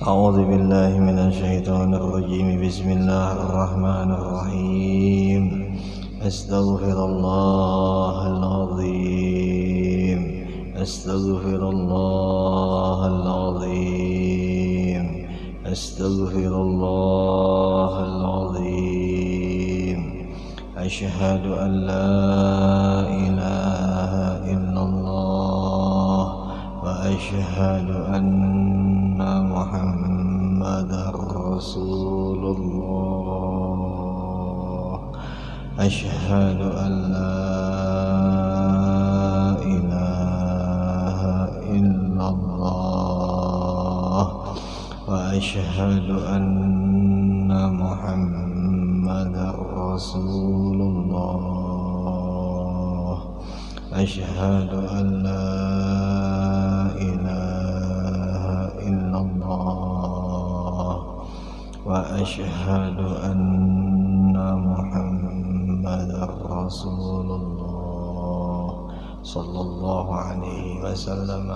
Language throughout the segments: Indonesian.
أعوذ بالله من الشيطان الرجيم. بسم الله الرحمن الرحيم. أستغفر الله العظيم. أستغفر الله العظيم. أستغفر الله العظيم. أشهد أن لا إله إلا الله وأشهد أن محمدا رسول الله. أشهد أن لا إله إلا الله وأشهد أن محمدا رسول الله. أشهد أن لا إله إلا الله وأشهد أن محمدا رسول الله صلى الله عليه وسلم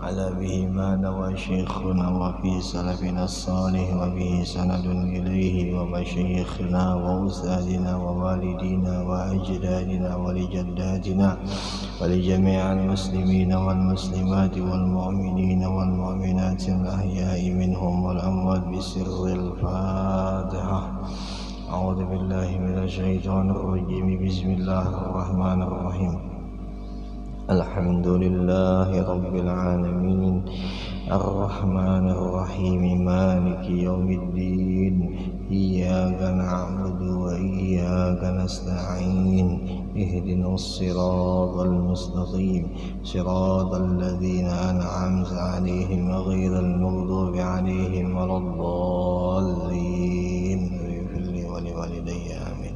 على به ما نوى شيخنا وفي سلفنا الصالح وبه سند إليه ومشايخنا وأستاذنا ووالدينا وأجدادنا ولجداتنا ولجميع المسلمين والمسلمات والمؤمنين والمؤمنات الأحياء منهم والأموات بسر الفاتحة. أعوذ بالله من الشيطان الرجيم. بسم الله الرحمن الرحيم. الحمد لله رب العالمين الرحمن الرحيم مالك يوم الدين. إياك نعبد وإياك نستعين. اهدنا الصراط المستقيم صراط الذين أنعمت عليهم غير المغضوب عليهم ولا الضالين. اغفر لي ولوالدي آمين.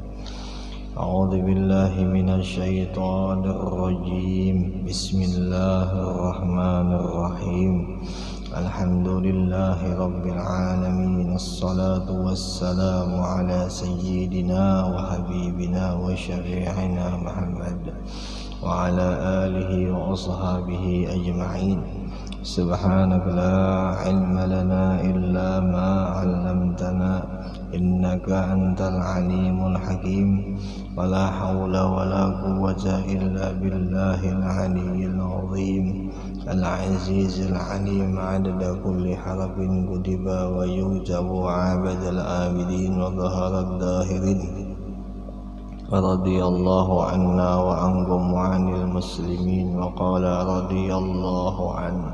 أعوذ بالله من الشيطان الرجيم. بسم الله الرحمن الرحيم. الحمد لله رب العالمين. الصلاة والسلام على سيدنا وحبيبنا وشفيعنا محمد وعلى آله وأصحابه أجمعين. سبحانك لا علم لنا إلا ما علمتنا إنك أنت العليم الحكيم. ولا حول ولا قوة إلا بالله العلي العظيم العزيز العليم. عدد كل حرف كتب ويكتب عبد العابدين وظهر الظاهرين. رضي الله عنا وعنكم وعن المسلمين. وقال رضي الله عنه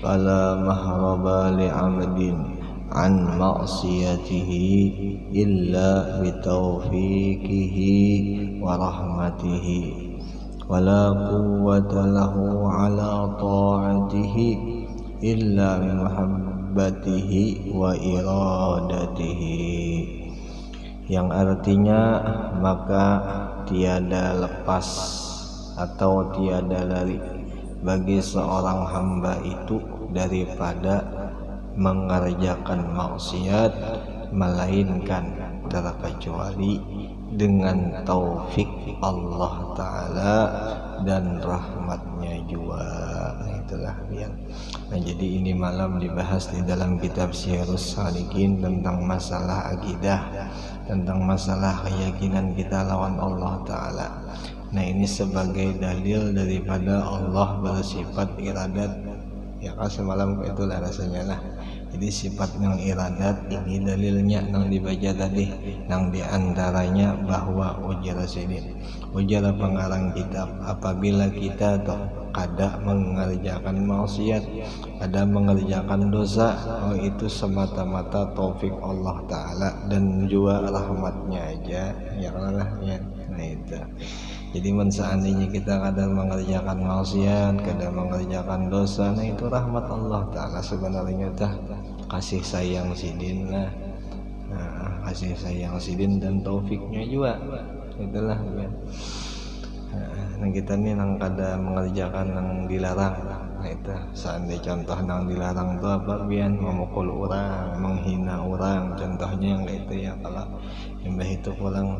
فلا مهرب لعبد عن معصيته إلا بتوفيقه ورحمته ولا قوة له على طاعته إلا بمحبته وإرادته. Yang artinya maka tiada lepas atau tiada lari bagi seorang hamba itu daripada mengerjakan maksiat melainkan terkecuali dengan taufik Allah Ta'ala dan rahmatnya juga. Itulah ya. Nah, jadi ini malam dibahas di dalam kitab Syiarus Salikin tentang masalah akidah, tentang masalah keyakinan kita lawan Allah Ta'ala. Nah, ini sebagai dalil daripada Allah bersifat iradat. Ya kan semalam itulah rasanya lah. Jadi sifat yang iradat ini dalilnya yang dibaca tadi, yang diantaranya bahwa ujar pengarang kitab, apabila kita kada mengerjakan maksiat, kada mengerjakan dosa, itu semata-mata taufik Allah Ta'ala dan juga rahmatnya aja. Ya lah ya. Nah itu. Jadi seandainya kita kadang mengerjakan maksiat, kadang mengerjakan dosa, nah itu rahmat Allah Ta'ala sebenarnya kasih sayang sidin lah. Nah, kasih sayang sidin dan taufiknya juga. Itulah ya. Nah kita nih nang kada mengerjakan yang dilarang. Nah itu seandainya contoh yang dilarang itu apa? Bian memukul orang, menghina orang, contohnya yang itu ya. Kalau yang itu pulang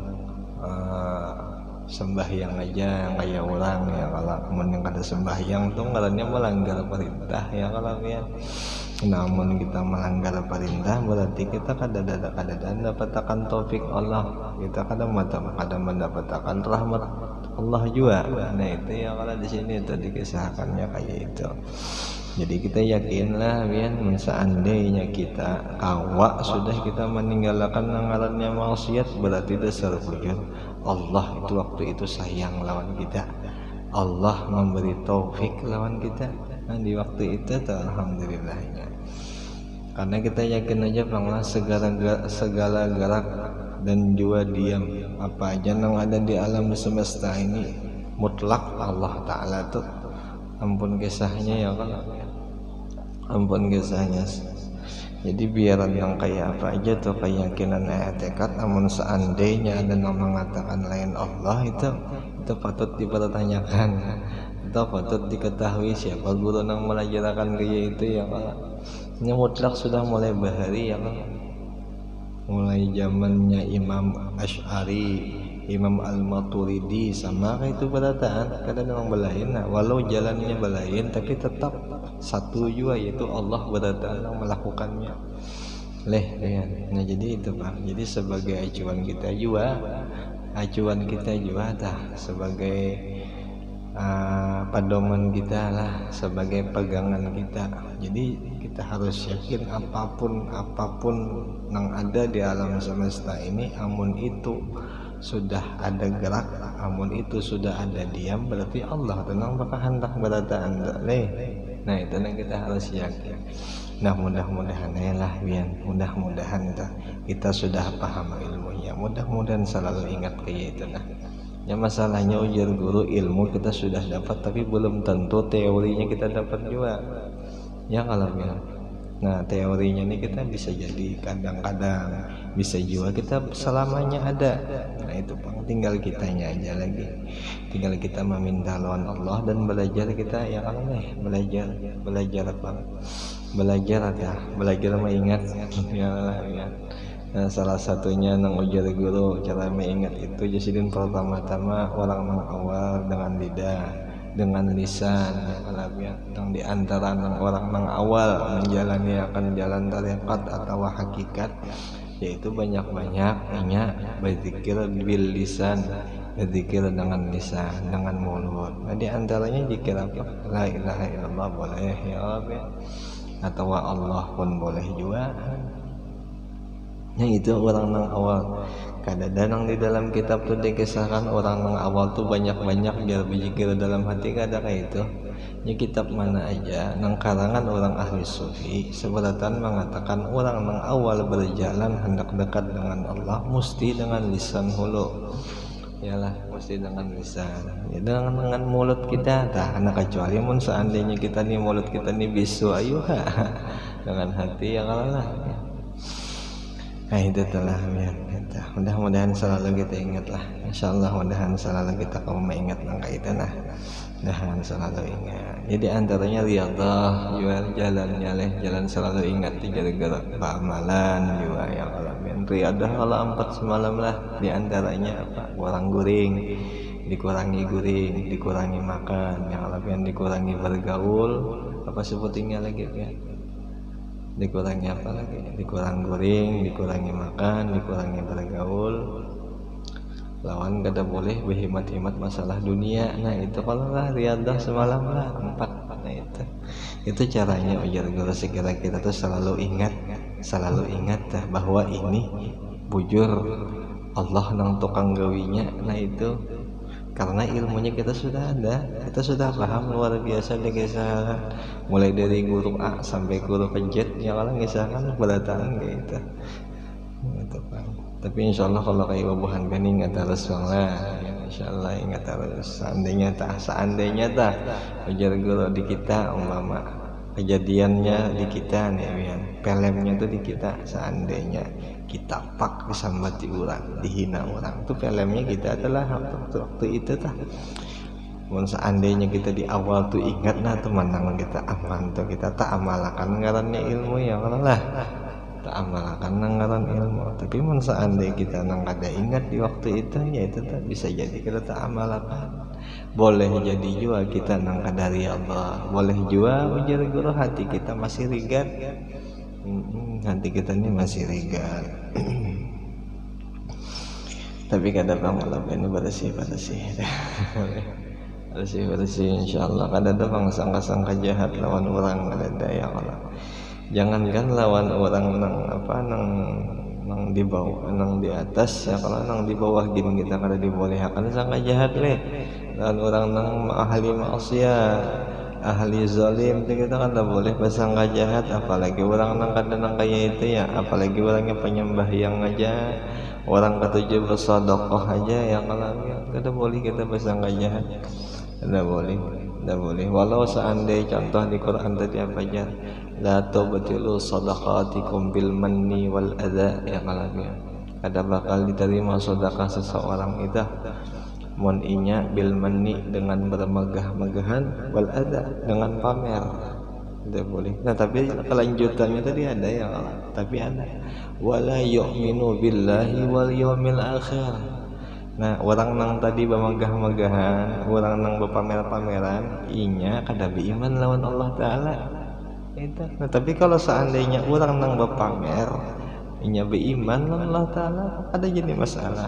sembahyang aja kayak orang ya, kalau kemudian kada sembahyang tuh ngarannya melanggar perintah ya kalau ya. Namun kita melanggar perintah berarti kita kadang mendapatkan taufik Allah, kita kadang mendapatkan rahmat Allah juga. Nah itu ya kalau di sini itu dikisahkannya kayak itu. Jadi kita yakinlah biar seandainya kita kawa sudah kita meninggalkan ngarannya maksiat, berarti dasar bujur Allah itu waktu itu sayang lawan kita, Allah memberi taufik lawan kita. Nah di waktu itu alhamdulillahnya, karena kita yakin aja bahwa segala gerak dan juga diam apa aja yang ada di alam semesta ini mutlak Allah Ta'ala tuh ampun kisahnya ya kan, ampun kisahnya. Jadi biaran yang kayak apa aja tuh keyakinan tekad, namun seandainya ada yang mengatakan lain Allah itu patut dipertanyakan, itu patut diketahui siapa guru yang melajarkan kayak itu ya kan. Ini mutlak sudah mulai bahari ya kan, mulai zamannya Imam Asy'ari, Imam Al-Maturidi sama kayak itu berataan kadang memang belain. Nah, walau jalannya belain tapi tetap satu juga, yaitu Allah berataan yang melakukannya. Nah jadi itu Bang. Jadi sebagai acuan kita juga tah sebagai pedoman kita lah, sebagai pegangan kita. Jadi kita harus yakin apapun yang ada di alam semesta ini, amun itu sudah ada gerak, amun itu sudah ada diam, berarti Allah tenang bakal hendak berataan. Nah itu yang kita harus yakin. Nah mudah-mudahan mudah-mudahan kita sudah paham ilmunya, mudah-mudahan selalu ingat kayak itu. Nah ya masalahnya ujar guru, ilmu kita sudah dapat tapi belum tentu teorinya kita dapat juga ya kalau ya. Nah teorinya ini kita bisa jadi kadang-kadang, bisa juga kita selamanya ada. Nah itu Bang, tinggal kitanya aja lagi, tinggal kita meminta lawan Allah dan belajar kita ya kalau belajar Bang, belajar mengingat ya. Nah, salah satunya nang ujar guru cara mengingat itu jasidin pertama-tama orang nang awal dengan lidah, dengan lisan ya, yang diantara nang orang nang awal menjalani akan jalan tarekat atau hakikat, yaitu banyak-banyaknya berzikir bil lisan, berzikir dengan lisan, dengan mulut. Nah diantaranya zikir apa? La ilaha illallah boleh ya Allah, atau Allah pun boleh juga. Nah itu orang yang awal. Kadang-kadang di dalam kitab tuh dikisahkan orang yang awal tuh banyak-banyak biar berzikir dalam hati, kada kayak itu. Ini kitab mana aja nang karangan orang ahli sufi seberatan mengatakan orang yang awal berjalan hendak dekat dengan Allah mesti dengan lisan hulu. Yalah mesti dengan lisan. Ya, dengan mulut kita dah, karena kecuali mun seandainya kita nih mulut kita nih bisu ayuha dengan hati ya kalah. Nah itu telah ya. Mudah-mudahan selalu kita ingatlah. Insyaallah mudah-mudahan selalu kita kamu mengingat langkah itu nah. Mudah-mudahan selalu ingat. Jadi antaranya riyadhah jual jalan selalu ingat gara-gara amalan juga ya kalau riyadhah kalau 4 semalam lah. Di antaranya apa? Kurang guring, dikurangi makan, yang lebih dikurangi bergaul, apa sebutinnya lagi ya? Dikurangi apa lagi? Dikurangi guring, dikurangi makan, dikurangi bergaul. Lawan kada boleh berhemat-hemat masalah dunia. Nah itu kalau lah riyadhah semalam lah 4. Nah itu caranya ujar guru sekira kita tuh selalu ingat bahwa ini bujur Allah nang tukang gawinya. Nah itu karena ilmunya kita sudah ada, kita sudah paham luar biasa deh kisah, mulai dari guru A sampai guru Z ya kalau misalkan berataan kayak itu Pak. Tapi insyaallah kalau kayak babuhan kan ingat harus lah ya, insyaallah ingat harus. Seandainya ujar guru di kita umpama kejadiannya di kita nih ya, filmnya tuh di kita, seandainya kita pak disambati orang, dihina orang, tuh filmnya kita adalah waktu itu seandainya kita di awal tuh ingat tuh menang kita aman tuh kita tak amalkan ngarannya ilmu ya Allah lah. tak amalkan ngaran ilmu. Tapi mun seandainya kita nang kada ingat di waktu itu, ya itu tak bisa jadi kita tak amalkan. Boleh jadi juga kita nang kadari Allah, boleh juga ujar guru hati kita masih rigat. Hati kita ini masih rigat. Tapi kada malam ini bersih insyaallah. Kada ada sangka-sangka jahat lawan orang, kada ada ya Allah. Jangankan lawan orang nang di bawah, nang di atas ya, kalau nang di bawah gini kita kada dibolehkan sangka jahat lawan orang nang ahli maksiat, ahli zalim itu kita kada boleh bersangka jahat, apalagi orang nang kada nang kaya itu ya, apalagi orangnya penyembah yang aja, orang ketujuh bersedekah aja ya, kalau kada boleh kita bersangka jahat. Tidak boleh. Walau seandainya contoh di Quran tadi apa aja, la tubtilu sadaqatikum bil manni wal adha ya, kalanya kada bakal diterima sedekah seseorang itu mun inya bil manni dengan bermegah-megahan, wal adha dengan pamer. Tidak boleh. Nah tapi kelanjutannya tadi ada ya, tapi ada wala yu'minu billahi wal yawmil akhir. Nah orang nang tadi bermegah-megahan, orang nang berpamer-pameran, inya kada beriman lawan Allah Ta'ala itu. Nah tapi kalau seandainya orang nang berpamer inya beriman lawan Allah Ta'ala, ada jadi masalah.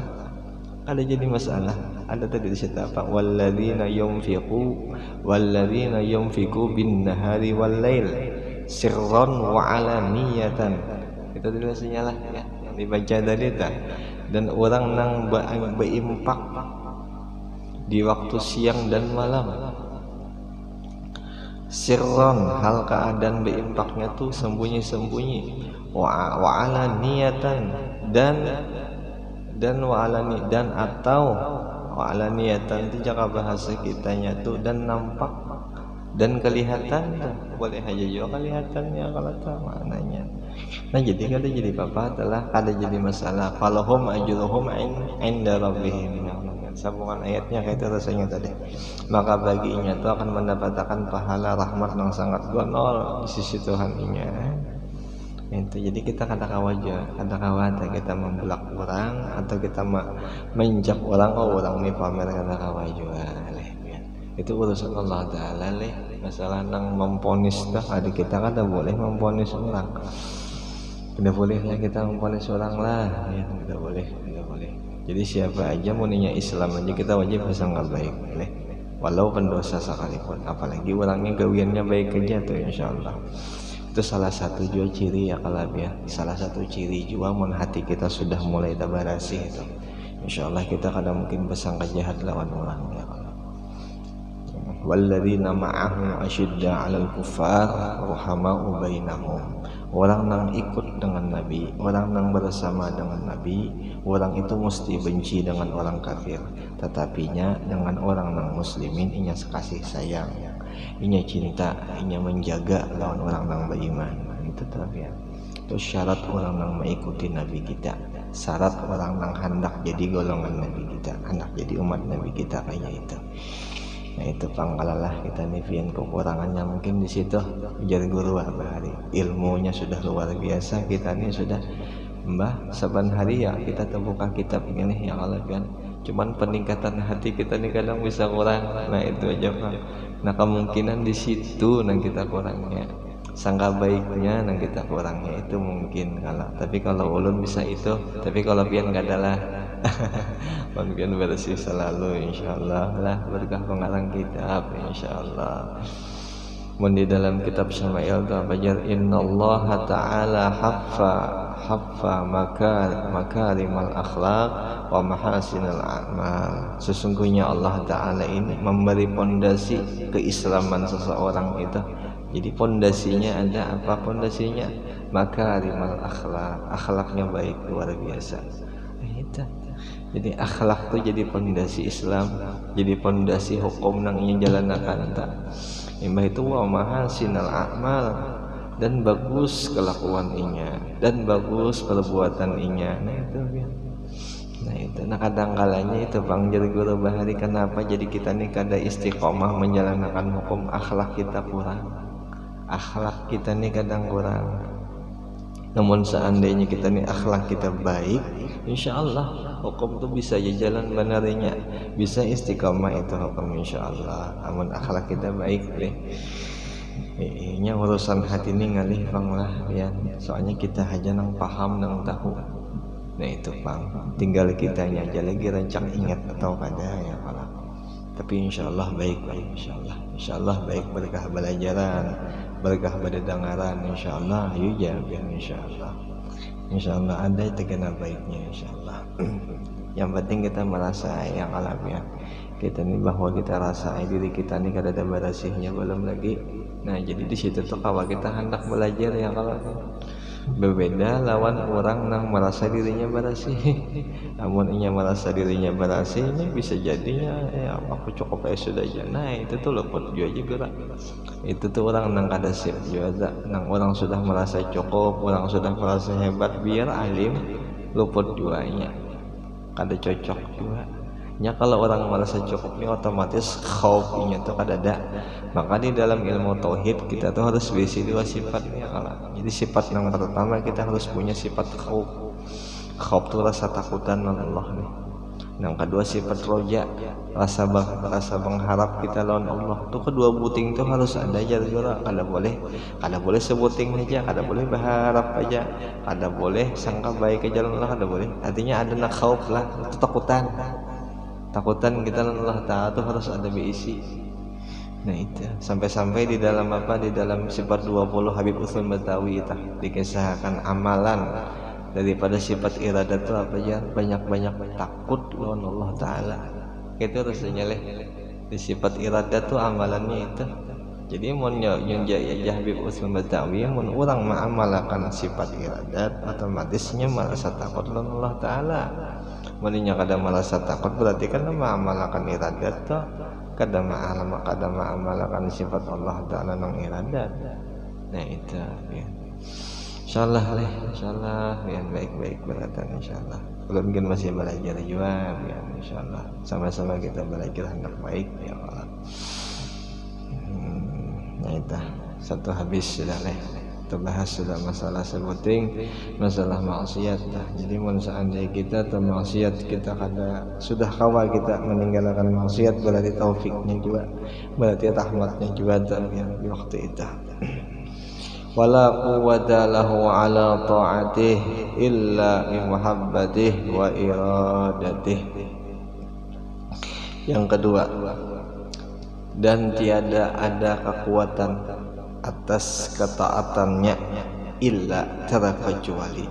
Ada tadi di situ apa, walladzina yunfiqu bin nahari wal lail sirran wa alaniyatan. Itu tulisannya lah ya, yang dibaca tadi tak. Dan orang nang berimpak di waktu siang dan malam, sirron hal keadaan berimpaknya tuh sembunyi-sembunyi, wa alaniyatan dan atau wa alaniyatan itu cara bahasa kitanya tuh, dan nampak dan kelihatan tuh. Boleh aja juga kelihatannya kalau tahu maknanya. Nah jadi kada jadi apa-apa, telah kada jadi masalah. Falahum ajruhum inda rabbihim. Sambungan ayatnya kayak itu rasanya tadi. Maka baginya itu akan mendapatkan pahala rahmat yang sangat gonol di sisi Tuhan inya. Itu jadi kita kada khawatir kita membelak orang atau kita menjak orang, orang ini pamer, kada khawatir. Itu urusan Allah Ta'ala masalah nang memponis dah, ada kita kada boleh memponis orang. Tidak boleh lah kita memponis orang lah ya, tidak boleh. Jadi siapa aja muninya Islam aja kita wajib bersangka baik walau pendosa sekalipun, apalagi orangnya gawiannya baik aja tuh insyaallah. Itu salah satu juga ciri ya kalau ya, salah satu ciri juga mun hati kita sudah mulai tabarasi itu insyaallah kita kada mungkin bersangka jahat lawan orang ya. Walladzina ma'ahu asyidda 'alal kuffar rahamau bainahum. Orang yang ikut dengan Nabi, orang yang bersama dengan Nabi, orang itu mesti benci dengan orang kafir, tetapinya dengan orang yang muslimin inya kasih sayang, inya cinta, inya menjaga lawan orang yang beriman. Itu tabiat. Itu syarat orang yang mengikuti Nabi kita, syarat orang yang hendak jadi golongan Nabi kita, hendak jadi umat Nabi kita kayak itu. Nah itu pangkalalah kita nifian kekurangannya mungkin di situ. Ujar guru hari ilmunya sudah luar biasa, kita ini sudah mbah saban hari ya kita terbuka kitab ini ya Allah kan. Cuman peningkatan hati kita ini kadang bisa kurang. Nah itu aja Pak. Nah kemungkinan di situ nang kita kurangnya. Sangka baiknya nang kita kurangnya itu mungkin kalau. Tapi kalau ulun bisa itu, tapi kalau pian gak adalah mungkin bersih selalu insyaallah lah berkah pengarang kitab insyaallah. Mun di dalam kitab Syama'il itu apa jar, innallaha ta'ala haffa makarimal akhlaq wa mahasinal a'mal. Sesungguhnya Allah Ta'ala ini memberi pondasi keislaman seseorang itu. Jadi pondasinya ada apa? Pondasinya makarimal akhlaq, akhlaknya baik luar biasa. Itu. Jadi akhlak itu jadi pondasi Islam, jadi pondasi hukum nang ingin jalanakan tak. Imbah itu wa mahasinal a'mal, dan bagus kelakuan inya, dan bagus perbuatan inya. Nah itu nah kadang kalanya itu Bang jadi guru bahari, kenapa jadi kita nih kada istiqomah menjalankan hukum, akhlak kita kurang. Akhlak kita nih kadang kurang. Namun seandainya kita nih akhlak kita baik, insya Allah hukum tuh bisa aja jalan benarnya, bisa istiqomah itu hukum insya Allah. Namun akhlak kita baik deh. Nya urusan hati ini ngalih bang lah ya. Soalnya kita aja nang paham nang tahu. Nah itu bang, tinggal kitanya aja lagi rancang ingat atau kada ya kalau. Tapi insya Allah baik bang, insya Allah baik, berkah belajaran, berkah berdengaran, insya Allah yuk ya insya Allah ada tegana baiknya insya Allah. Yang penting kita merasa yang alamiah kita nih, bahwa kita rasa diri kita nih kada ada bersihnya belum lagi. Nah jadi di situ tuh kalau kita hendak belajar ya kalau berbeda lawan orang yang merasa dirinya bersih. Namun ia merasa dirinya bersihnya bisa jadinya ya aku cukup sudah aja. Nah itu tuh luput juga. Itu tuh orang yang kada siap juga, nang orang sudah merasa cukup, orang sudah merasa hebat, biar alim luput juanya kada cocok juga. Ya kalau orang merasa cukup ini otomatis khaufnya tuh kada ada. Maka di dalam ilmu tauhid kita tuh harus berisi dua sifat ya kalau. Jadi sifat yang pertama kita harus punya sifat khauf. Khauf tuh rasa takutan dengan Allah nih. Yang kedua sifat roja, rasa mengharap kita lawan Allah. Tuh kedua buting tuh harus ada aja juga. Kada boleh sebuting aja, kada boleh berharap aja, kada boleh sangka baik aja Allah, kada boleh. Artinya ada nak khauf lah, itu takutan kita Allah Ta'ala tuh harus ada berisi. Nah itu sampai-sampai di dalam di dalam sifat 20 Habib Utsman Batawi itu dikisahkan amalan daripada sifat iradat itu apa ya, banyak takut lawan Allah Ta'ala. Itu rasanya di sifat iradat tuh amalannya itu. Jadi mun ya Habib Utsman Batawi mun orang mengamalkan sifat iradat otomatisnya merasa takut lawan Allah Ta'ala. Meninya kada merasa takut berarti kan mengamalkan iradat tuh kada mengamalkan sifat Allah Ta'ala nang iradat. Nah itu ya. Insyaallah ya baik beratan insyaallah. Kalau mungkin masih belajar juga ya insyaallah. Sama-sama kita belajar hendak baik ya Allah. Nah itu satu habis sudah terbahas sudah masalah sebuting masalah maksiat. Jadi mun seandainya kita termaksiat kita sudah kawal kita meninggalkan maksiat, berarti taufiknya juga, berarti rahmatnya juga di waktu itu. Wala quwwata lahu ala ta'atih illa bi muhabbatih wa iradatih. Yang kedua, dan tiada ada kekuatan atas ketaatannya illa terkecuali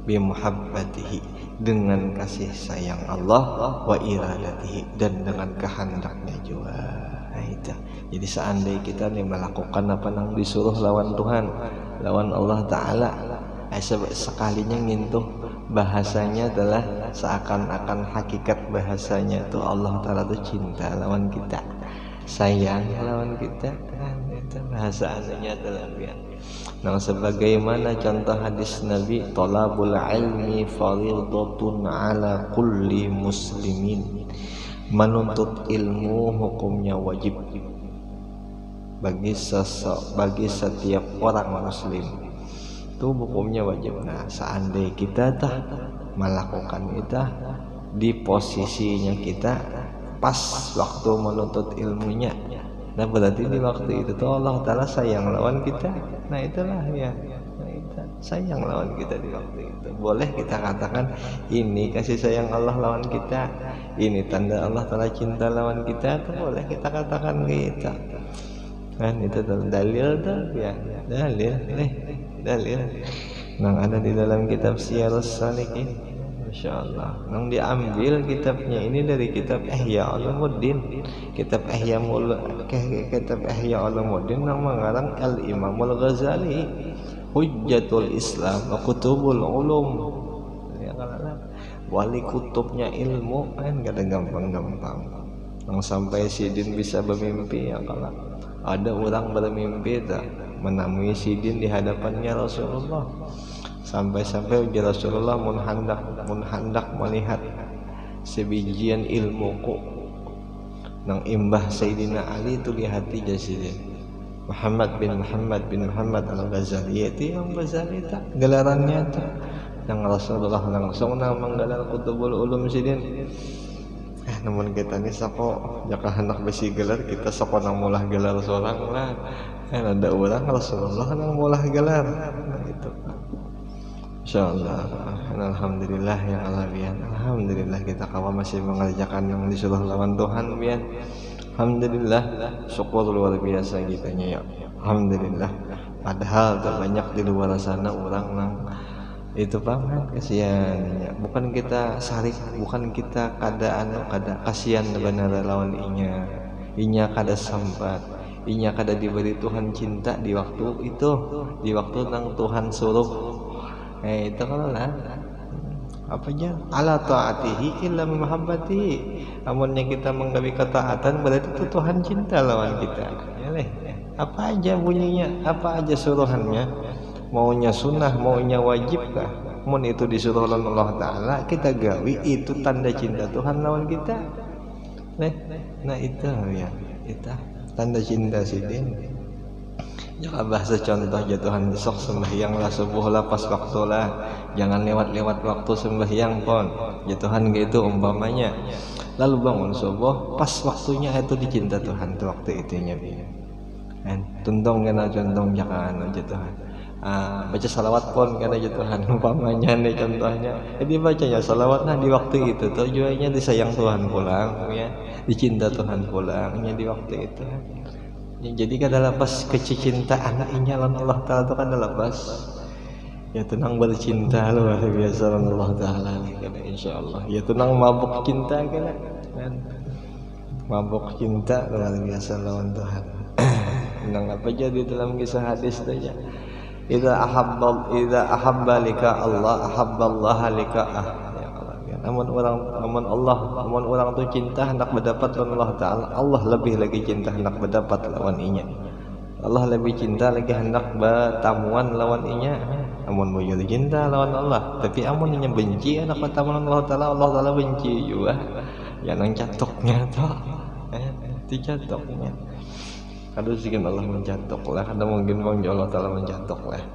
bimuhabbatihi dengan kasih sayang Allah wa iradatihi dan dengan kehendaknya juga. Nah itu. Jadi seandainya kita nih melakukan apa yang disuruh lawan Tuhan, lawan Allah Ta'ala, sekalinya ngintuh bahasanya adalah seakan-akan hakikat bahasanya itu Allah Ta'ala itu cinta lawan kita, sayang lawan kita kan. Bahasa aslinya adalah biar. Nah sebagaimana contoh hadis Nabi, talabul ilmi fardhatun ala kulli muslimin. Menuntut ilmu hukumnya wajib bagi setiap orang muslim. Itu hukumnya wajib. Nah seandainya kita melakukan itu di posisinya kita pas waktu menuntut ilmunya, nah berarti di waktu itu tuh Allah Ta'ala sayang lawan kita. Nah itulah ya, nah, itu sayang lawan kita di waktu itu. Boleh kita katakan ini kasih sayang Allah lawan kita, ini tanda Allah Ta'ala cinta lawan kita, itu boleh kita katakan gitu kan. Itu dalil tuh ya, dalil yang ada di dalam kitab Syiarus Salikin. Masya Allah, yang diambil kitabnya ini dari kitab Ihya Ulumuddin. Kitab Ihya Ulumuddin yang mengarang Al-Imam Al-Ghazali, Hujjatul Islam wa Kutubul Ulum. Ya kan, wali kutubnya ilmu kan gak ada gampang-gampang. Yang sampai Sidin bisa bermimpi ya kalau ada orang bermimpi menemui Sidin di hadapannya Rasulullah. Sampai-sampai ujar Rasulullah mun hendak melihat sebijian ilmuku nang imbah Sayyidina Ali itu di hati Jasidin. Muhammad bin Muhammad Al-Ghazali. Itu yang Ghazali tak gelarannya tak yang Rasulullah langsung menggelar Qutbul Ulum sidin. Namun kita ni sako jaka hendak besi gelar kita sako nang mulah gelar seorang lah. Ada orang Rasulullah nang mulah gelar. Nah itu. Insyaallah. Alhamdulillah ya Allah bian. Alhamdulillah kita kawan masih mengerjakan yang disuruh lawan Tuhan bian. Alhamdulillah, syukur luar biasa kitanya ya. Alhamdulillah. Padahal tak banyak di luar sana orang nang itu banget kasihan. Bukan kita sarik, bukan kita kada kasihan benar lawan inya kada sambat, inya kada diberi Tuhan cinta di waktu itu, di waktu nang Tuhan suruh. Itu kalau lah apa aja ala taatihi illa mahabbati. Amunnya kita menggawi ketaatan berarti itu Tuhan cinta lawan kita. Ya leh. Apa aja bunyinya, apa aja suruhannya, maunya sunnah, maunya wajib kah? Mun itu disuruh oleh Allah Taala kita gawi, itu tanda cinta Tuhan lawan kita. Nah itu ya, itu tanda cinta sidin. Jika bahasa contoh jatuhan besok sembahyang lah subuh lah pas waktu lah, jangan lewat waktu sembahyang pun jatuhan gitu umpamanya. Lalu bangun subuh pas waktunya itu dicinta Tuhan tuh waktu itunya biar. Tuntong kena contoh jangan jatuhan. Baca salawat pun kena jatuhan umpamanya nih contohnya. Jadi bacanya salawat nah di waktu itu tujuannya disayang Tuhan pulang ya, dicinta Tuhan pulangnya di waktu itu. Jadi kada lepas kecintaan inya lawan Allah Taala itu kada lepas. Ya tenang bercinta luar biasa lawan Allah Taala kada insyaallah. Ya tenang mabuk cinta kada kan. Mabuk cinta luar biasa lawan Tuhan. Nang apa jadi dalam kisah hadis saja. Idza ahabba lika Allah ahabballah lika'ah. Namun orang tu cinta hendak mendapat lawan Allah Taala, Allah lebih lagi cinta hendak mendapat lawan inya. Allah lebih cinta lagi hendak bertamuan lawan inya. Amun bujur cinta lawan Allah, tapi amun inya benci hendak bertamuan Allah Taala benci juga. Ya nang catoknya tu. Itu catoknya. Kalau sikit Allah mencatok lah, ada mungkin bang Allah Taala mencatok lah.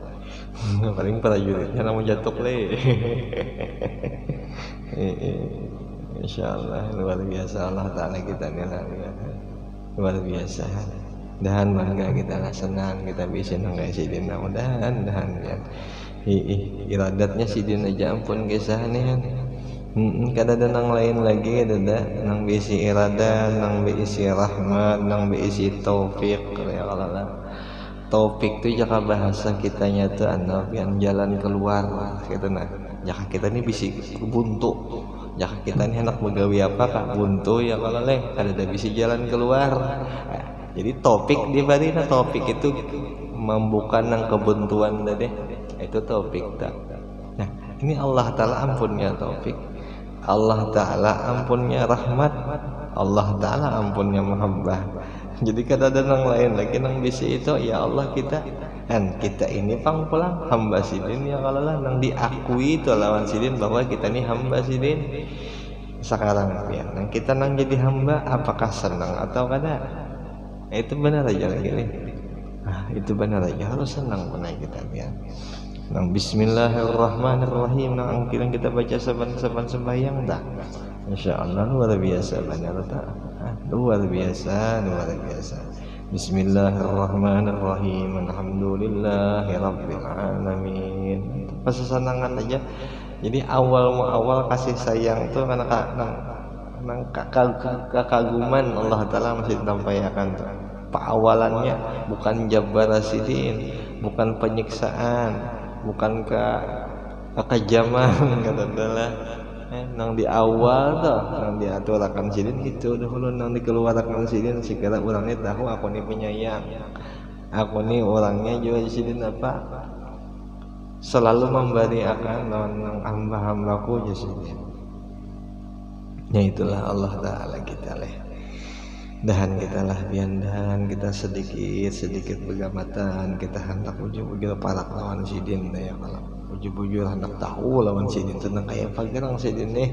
Paling prajuritnya namun jatuh le. Insyaallah luar biasa Allah Taala kita nilai luar biasa. Dan bangga kita lah senang kita bisa nanggai sidin mudah-mudahan ya. Iradatnya sidin aja ampun kisah nih. Kada ada nang lain lagi ada nang bisi irada, nang bisi rahmat, nang bisi taufik ya Allah. Taufik itu jaka bahasa kitanya tuh yang jalan keluar gitu nah. Jaka kita ini bisi buntu. Jaka kita ini hendak begawi apa kak buntu ya kalau leh kada ada bisi jalan keluar. Jadi topik di barina topik itu membuka nang kebuntuan deh. Itu topik tak. Nah, ini Allah Taala ampunnya taufik. Allah Taala ampunnya rahmat. Allah Taala ampunnya mahabbah. Jadi kada ada nang lain lagi nang bisi itu ya Allah kita ini pang pulang hamba sidin ya kalau lah nang diakui itu lawan sidin bahwa kita ini hamba sidin sekarang ya nang kita nang jadi hamba apakah senang atau kada itu benar aja lagi nih itu benar aja harus senang benar kita ya nang bismillahirrahmanirrahim nang angkiran kita baca saban-saban sembahyang dah insyaallah luar biasa benar tak luar biasa Bismillahirrahmanirrahim alhamdulillahi rabbil alamin pesenangan aja jadi awal kasih sayang tuh karena nang kekaguman Allah Taala masih tampaikan tuh awalannya bukan jabar sidin bukan penyiksaan bukan kekejaman katakanlah nang di awal tuh nang diaturakan sidin itu dahulu nang dikeluarkan sidin segala orangnya tahu aku nih penyayang aku nih orangnya juga sidin apa selalu memberi akan nang hamba-hambaku sidin ya itulah Allah Taala kita leh dahan kita lah biandahan kita sedikit begamatan kita hendak ujung-ujung parak lawan sidin ya kalau bujur hendak tahu lawan sidin tentang kayak pagerang sidin nih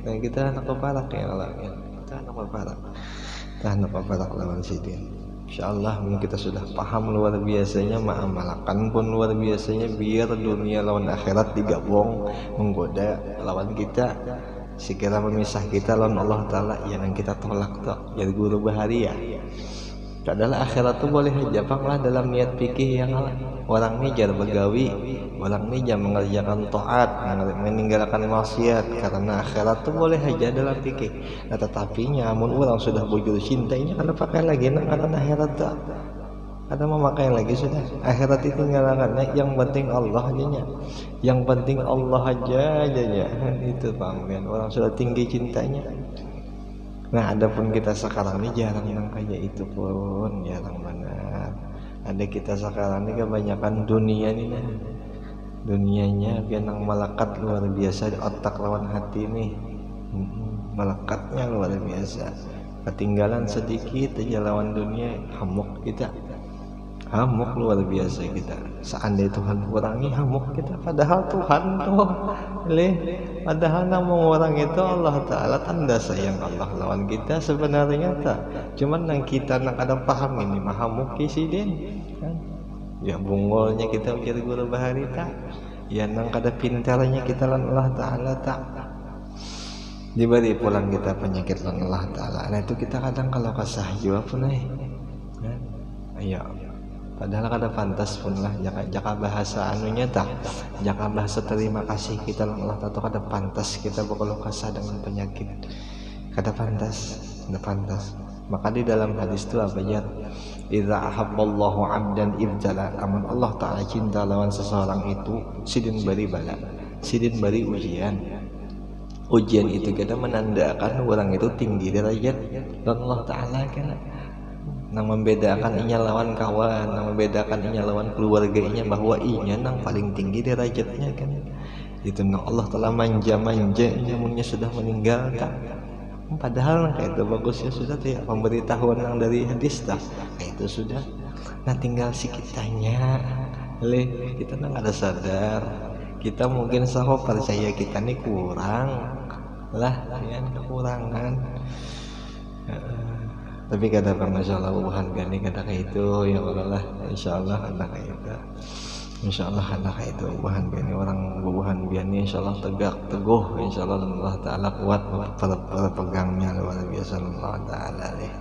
nah kita hendak parak ya Allah kita hendak parak lawan sidin Insyaallah kita sudah paham luar biasanya, mengamalkan pun luar biasanya, biar dunia lawan akhirat digabung menggoda lawan kita, sekira memisah kita lawan Allah Ta'ala yang kita tolak tuh jadi guru bahari ya. Adalah akhirat tuh boleh aja paklah dalam niat pikir yang orang ini jar begawi, orang ini jangan mengerjakan taat, meninggalkan maksiat, karena akhirat tuh boleh aja dalam pikir. Nah tetapi nyamun orang sudah bujur cinta ini kada pakai lagi nah karena akhirat tuh ada memakai lagi sudah. Akhirat itu tinggalkan, yang penting Allah aja, yang penting Allah aja itu panggilan orang sudah tinggi cintanya. Nah adapun kita sekarang ini jarang yang kayak itu pun, jarang benar. Ada kita sekarang ini kebanyakan dunia nih, dunianya biar nang melekat luar biasa di otak lawan hati nih, melekatnya luar biasa. Ketinggalan sedikit aja lawan dunia, hamuk kita, hamuk luar biasa kita. Seandainya Tuhan kurangi hamuk kita, padahal Tuhan tuh padahal namun orang itu Allah Ta'ala tanda sayang Allah lawan kita sebenarnya tak. Cuman yang kita nak ada paham ini mah hamuk sidin kan? Ya bungolnya kita mikir guru bahari tak, ya nang kada pintarnya kita lawan Allah Ta'ala tak. Diberi pulang kita penyakit lawan Allah Ta'ala. Nah itu kita kadang kalau kasah jawab pun ayo padahal kada pantas pun lah jaka bahasa anunya tak, jaka bahasa terima kasih kita Allah tahu kada pantas kita berkeluh kesah dengan penyakit, kada pantas, kada pantas. Maka di dalam hadis itu apa ya, idza ahabballahu 'abdan ibtala, amun Allah Ta'ala cinta lawan seseorang itu sidin bari bala, sidin bari ujian. Ujian itu kita menandakan orang itu tinggi derajat dan Allah Ta'ala kan nang membedakan inya lawan kawan, nang membedakan inya lawan keluarga inya, bahwa inya nang paling tinggi derajatnya kan. Itu nang Allah telah manja-manja nyamunnya sudah meninggal kan. Padahal nang kayak itu bagusnya sudah tuh ya, pemberitahuan nang dari hadis dah. Kayak itu sudah. Nah tinggal si kitanya, kita nang ada sadar. Kita mungkin sahok percaya kita nih kurang lah, ya kekurangan. Tapi kata masalah bubuhan gani kata kayak itu ya Allah, insyaallah ada kayak itu, insyaallah ada kayak itu bubuhan gani orang bubuhan biani insyaallah tegak teguh, insyaallah Allah Ta'ala kuat pegangnya luar biasa Allah Ta'ala nih.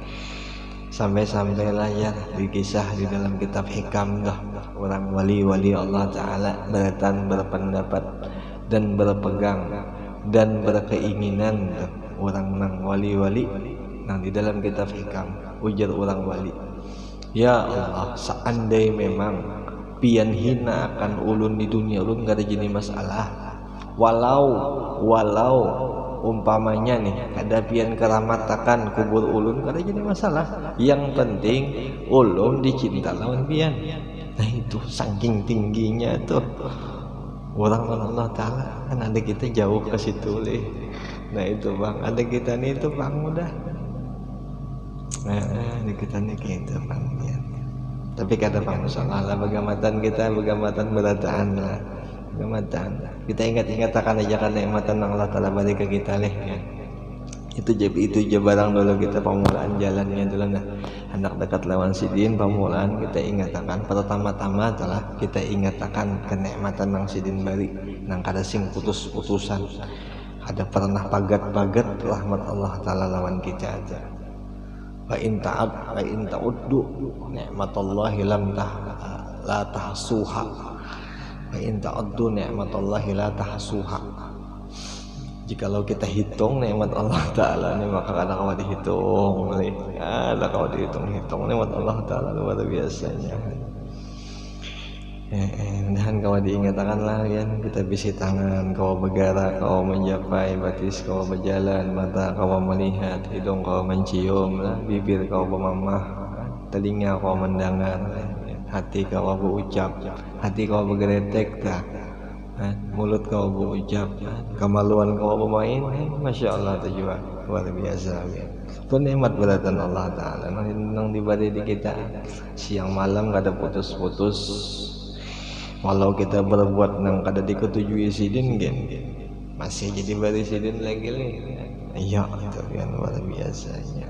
Sampai-sampailah ya dikisah di dalam kitab hikam dah orang wali-wali Allah Ta'ala berpendapat dan berpegang dan berkeinginan orang nang wali-wali. Nah di dalam kitab hikam ujar orang wali, ya Allah seandainya memang pian hina akan ulun di dunia ulun gak ada jenis masalah, walau umpamanya nih ada pian keramatakan kubur ulun gak ada jenis masalah, yang penting ulun dicinta lawan pian. Nah itu saking tingginya tuh orang Allah Ta'ala kan. Ada kita jauh ke situ leh. Nah itu bang, ada kita nih itu bang udah. Nah, kita nih gitu bang ya. Tapi kata Bang Musalah bagamatan kita, bagamatan berataan lah, bagamatan. Kita ingat-ingat akan aja kan nikmatan Allah Ta'ala balik ke kita leh ya. Itu barang dulu kita pemulaan jalannya dulu nah. Anak dekat lawan sidin pemulaan kita ingat akan pertama-tama adalah kita ingat akan kenikmatan nang sidin bari nang kada sing putus-putusan. Ada pernah pagat-pagat rahmat Allah Ta'ala lawan kita aja. Fa in ta'uddu ni'matallahi la tahsuha. Fa in ta'uddu ni'matallahi la tahsuha. Jikalau kita hitung nikmat Allah Ta'ala ini maka kadang kau dihitung, ada kau dihitung nikmat Allah Ta'ala luar biasanya. Mudahan kau diingatkan lah kan, kita bisi tangan kau bergerak, kau mencapai batis, kau berjalan, mata kau melihat, hidung kau mencium lah, bibir kau bermamah, telinga kau mendengar, hati kau berucap, hati kau bergeretek tak, mulut kau berucap, kemaluan kau bermain, masya Allah tu juga luar biasa. Itu nikmat beratan Allah Ta'ala nang diberi di kita siang malam kada putus-putus. Walau kita berbuat nang kada diketujui sidin gen masih jadi bari sidin lagi nih. Iya itu kan luar biasanya.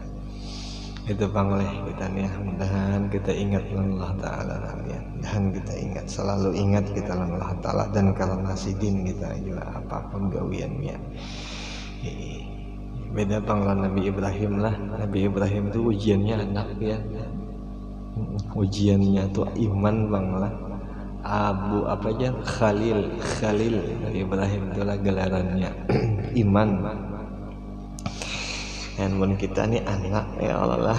Itu pangleh kita nih, mudahan kita ingat Allah Ta'ala ya. Dan kita ingat, selalu ingat kita Allah Ta'ala, dan karena sidin kita juga apapun gawiannya. Beda panggilan Nabi Ibrahim lah. Nabi Ibrahim itu ujiannya anak ya, ujiannya tuh iman bang lah. Abu apa aja, Khalil Nabi Ibrahim itulah gelarannya iman. Dan kita nih anak ya Allah,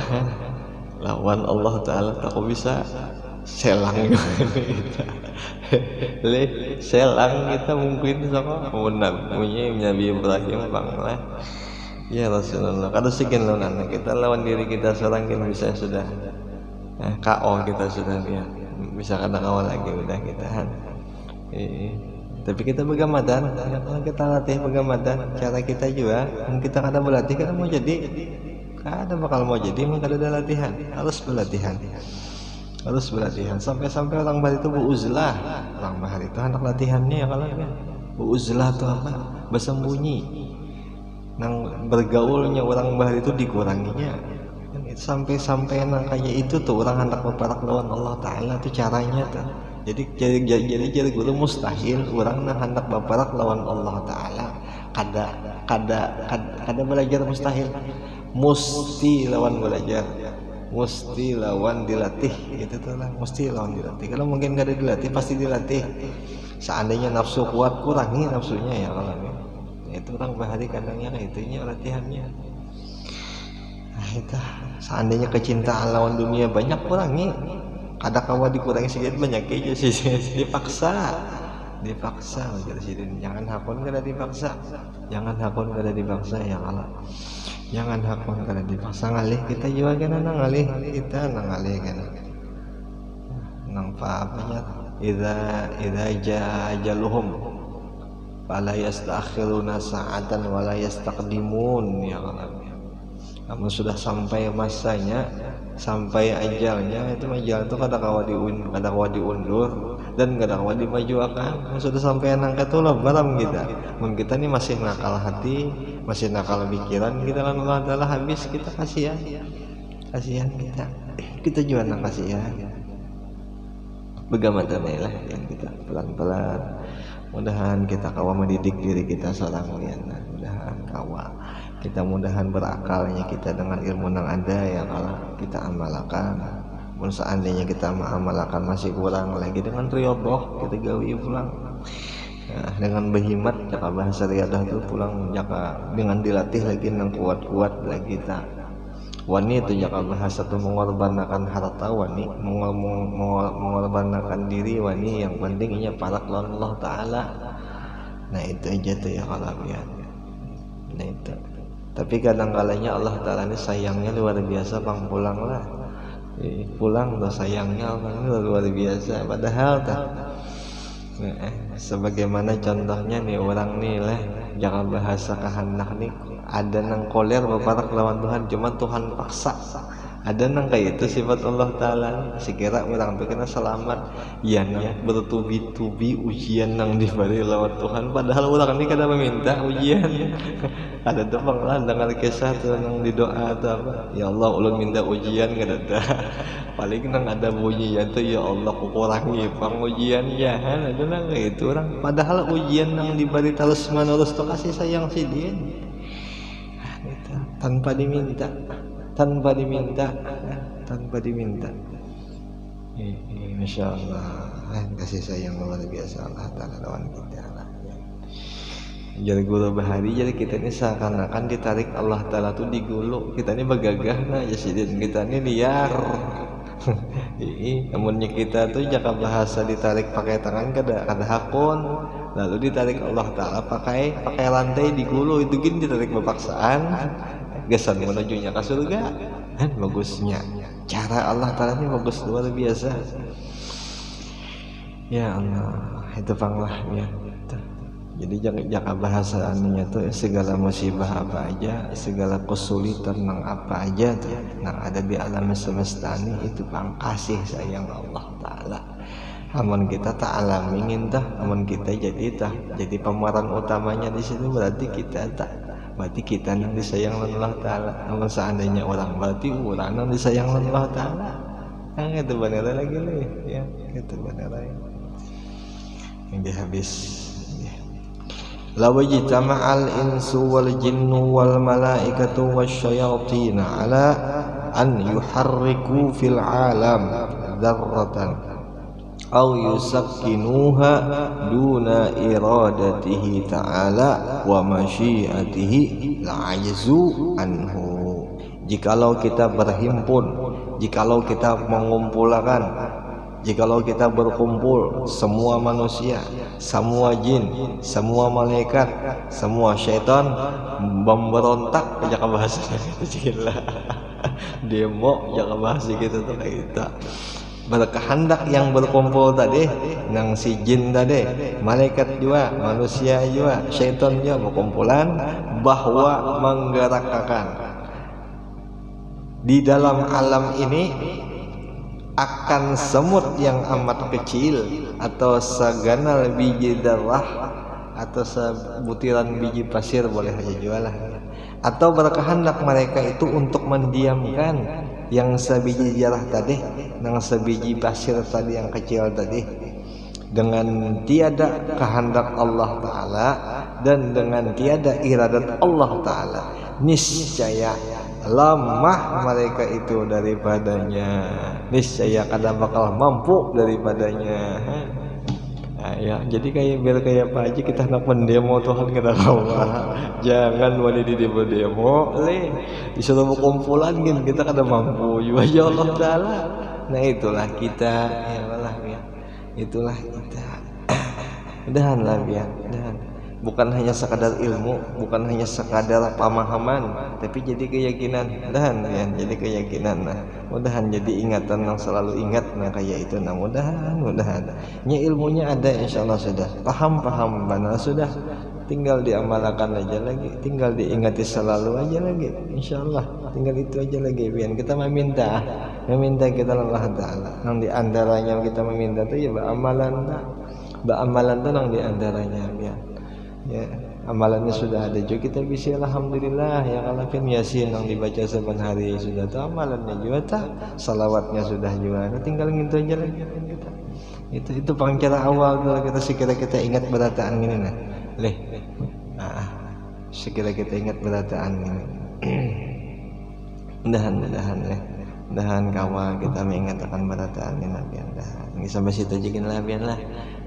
lawan Allah Ta'ala tak bisa selang kita selang kita mungkin sama Nabi Ibrahim bang lah ya Rasulullah. Kalau sekian lawan anak kita, lawan diri kita seorang kita bisa sudah KO kita sudah ya, bisa kena awal lagi udah kita tapi kita begamadan, kalau kita latih begamadan, cara kita juga, kita kada berlatih kada mau jadi, kada bakal mau jadi, kada ada latihan, harus berlatihan, sampai orang Bali itu buuzlah, orang Bali itu anak latihannya ya kalau buuzlah itu apa, bersembunyi, nang bergaulnya orang Bali itu dikuranginya, sampai nang kayak itu tuh orang hendak berparak lawan Allah Ta'ala tuh caranya tuh. Jadi guru mustahil orang nang hendak berparak lawan Allah Ta'ala, kada belajar mustahil, mesti lawan belajar, mesti lawan dilatih gitu tuh lah, mesti lawan dilatih. Kalau mungkin kada dilatih pasti dilatih. Seandainya nafsu kuat, kurangi nafsunya ya kalau itu orang bahari kadangnya kayak itunya latihannya. Nah itu seandainya kecintaan lawan dunia banyak, kurangi. Kada kawa dikurangi sedikit banyak aja sih, dipaksa aja sih. Jangan hakun kada dipaksa, ya Allah. Jangan hakun kada dipaksa, ngalih kita juga kan ngalih kita ngalih kan. Nang apa-apanya idza jaa ajaluhum fala yastakhiruna sa'atan wala yastaqdimun ya Allah. Kamu sudah sampai masanya, sampai ajalnya, itu ajal itu kada kawa diundur dan kada kawa dimajuakan. Sudah sampai nangka tuh lah barang kita. Mun kita nih masih nakal hati, masih nakal pikiran, kita kan Allah Ta'ala habis, kita kasihan kita juga nang kasihan. Begamatan lah yang kita pelan-pelan. Mudahan kita kawa mendidik diri kita seorang liana. Mudahan kawa kita berakalnya kita dengan ilmu yang ada ya kalau kita amalkan. Mun seandainya kita amalkan masih kurang lagi, dengan riyadhah kita gawi pulang. Nah, dengan berhimat jaka bahasa riyadhah itu pulang jaka dengan dilatih lagi nang kuat-kuat lagi kita. Wani itu jaka bahasa itu mengorbankan harta, wani mengorbankan diri, wani yang penting ini parak lawan Allah Ta'ala. Nah itu aja tuh ya kalau ya. Nah itu. Tapi kadang-kalanya Allah Ta'ala ini sayangnya luar biasa bang, pulang tuh sayangnya Allah ini luar biasa. Padahal sebagaimana contohnya nih orang nih lah, jangan bahasa kehendak nih, ada nang koler berparak lawan Tuhan, cuma Tuhan paksa. Ada nang kayak itu sifat Allah Ta'ala. Sekira orang itu kena selamat ya nang bertubi-tubi ujian nang diberi lawan Tuhan, padahal orang ini kada meminta ujian. Ada tuh bang dengar kisah tuh nang di doa atau apa, ya Allah ulun minta ujian kada ada. Paling nang ada bunyian tuh ya Allah kurangi pang ujian ya, ada nang kayak itu orang. Padahal ujian nang diberi terus menerus tuh kasih sayang si dia, tanpa diminta. Masya Allah, kasih sayang luar biasa Allah Ta'ala lawan kita lah. Jadi guru bahari, jadi kita ini seakan-akan ditarik Allah Ta'ala tuh digulung. Kita ini begagah nah ya sidin, kita ini liar. Namunnya kita tuh jaka bahasa ditarik pakai tangan kada hakun, lalu ditarik Allah Ta'ala pakai lantai digulung, itu gini ditarik berpaksaan. Gesan menujunya ke surga kan bagusnya cara Allah Ta'ala ini bagus luar biasa ya Allah. Itu panglahnya. Jadi jangan bahasa aninya tuh segala musibah apa aja, segala kesulitan nang apa aja tuh nang ada di alam semesta ini, itu pang kasih sayang Allah Ta'ala. Amun kita tak alamin tah, amun kita jadi pemeran utamanya di situ, berarti kita tak berarti kita yang disayang Allah Ta'ala. Namun seandainya orang, berarti orang yang disayang Allah Ta'ala. Nah, itu benar lagi nih, ya, itu benar lagi. Ini habis. Law ijtama'al insu wal jinnu wal malaikatu wasyayatin ala an yuharriku fil alam dzarratan aw yusakkinuha duna iradatihi ta'ala wa masyiatihi la'ajzu anhu. Jikalau kita berhimpun, jikalau kita mengumpulkan, jikalau kita berkumpul, semua manusia, semua jin, semua malaikat, semua syaitan memberontak, jangan bahasa gitu, demo, jangan bahasa gitu tuh kayak kita. Berkehendak yang berkumpul tadi, nang si jin tadi, malaikat juga, manusia juga, syaitan juga berkumpulan, bahwa menggerakkan di dalam alam ini akan semut yang amat kecil atau seganal biji darah atau sebutiran biji pasir boleh aja jualah, atau berkehendak mereka itu untuk mendiamkan yang sebiji darah tadi, yang sebiji pasir tadi yang kecil tadi, dengan tiada kehendak Allah Ta'ala dan dengan tiada iradat Allah Ta'ala, niscaya lemah mereka itu daripadanya, niscaya kadang bakal mampu daripadanya. Nah, ya, jadi kayak biar kayak apa aja kita hendak mendemo Tuhan kita kawan. Jangan wali di demo, disuruh berkumpulan kan kita kadang mampu juga ya Allah Ta'ala. Nah itulah kita, ya Allah ya. Itulah kita. Mudahanlah ya, mudahan. Bukan hanya sekadar ilmu, bukan hanya sekadar pemahaman, tapi jadi keyakinan. Mudahan ya, jadi keyakinan. Nah, mudahan jadi ingatan yang selalu ingat. Nah kayak itu. Nah mudahan. Nya ilmunya ada, insyaallah sudah. Paham benar sudah. Tinggal diamalkan aja lagi, tinggal diingati selalu aja lagi. Insyaallah, tinggal itu aja lagi. Biar kita meminta kita Allah Ta'ala. Yang diantaranya kita meminta itu ya amalan tuh yang diantaranya biar. Ya, amalannya sudah ada juga kita bisa alhamdulillah ya kalafin yasin yang dibaca saban hari sudah tuh amalannya juga tak, salawatnya sudah juga. Nah, tinggal gitu aja lagi kita. Itu pangcara awal kalau kita sekira kita ingat berataan ini nah. Sekira kita ingat berataan ini. Mudahan kawal kita mengingatkan berataan ini biar sampai situ aja lah biarlah.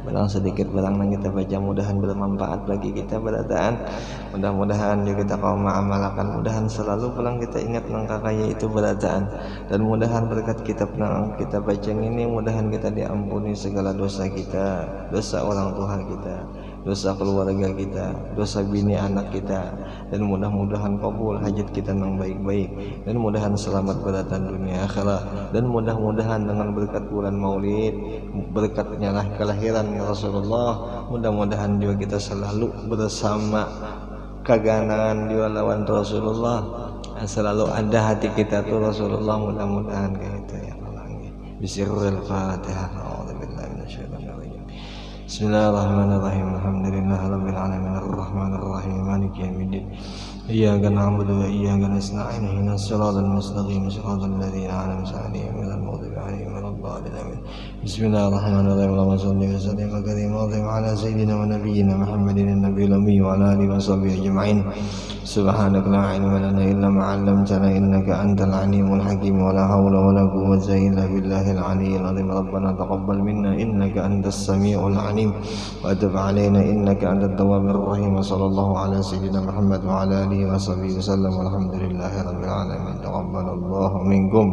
Barang sedikit barang yang kita baca mudahan bermanfaat bagi kita berataan. Mudah-mudahan juga kita kaum mengamalkan, mudahan selalu pulang kita ingat langkah kaya itu berataan, dan mudahan berkat kitab yang kita baca ini mudahan kita diampuni segala dosa kita, dosa orang tua kita, dosa keluarga kita, dosa bini anak kita, dan mudah-mudahan kabul hajat kita yang baik-baik, dan mudahan selamat beratan dunia akhirat, dan mudah-mudahan dengan berkat bulan Maulid, berkatnya lah kelahiran Rasulullah, mudah-mudahan juga kita selalu bersama keganangan juga lawan Rasulullah, selalu ada hati kita tuh Rasulullah, mudah-mudahan kayak itu ya Allah. Bismillahirrahmanirrahim. A'udzubillahi minasyaitonir rajim. Bismillahirrahmanirrahim. Alhamdulillahirabbil alamin arrahmanir rahim maliki yaumiddin. Iyyaka na'budu wa iyyaka nasta'in ihdinas siratal mustaqim siratal ladzina an'amta 'alaihim ghairil maghdubi 'alaihim waladdallin. Bismillahirrahmanirrahim. Allahumma shalli wa sallim wa karim wa azim ala sayyidina wa nabiyyina Muhammadin an-nabiyil ummi wa ala alihi wa sahbihi ajma'in. Subhanaka la ilma lana illa ma 'allamtana innaka antal alimul hakim wa la hawla wa la quwwata illa billahil aliyyil azim. Rabbana taqabbal minna innaka antas samiul alim wa tub 'alaina innaka antat tawwabur rahim. Sallallahu ala sayyidina Muhammad wa ala alihi wa sahbihi wasallam. Walhamdulillahi rabbil alamin. Taqabbalallahu minkum.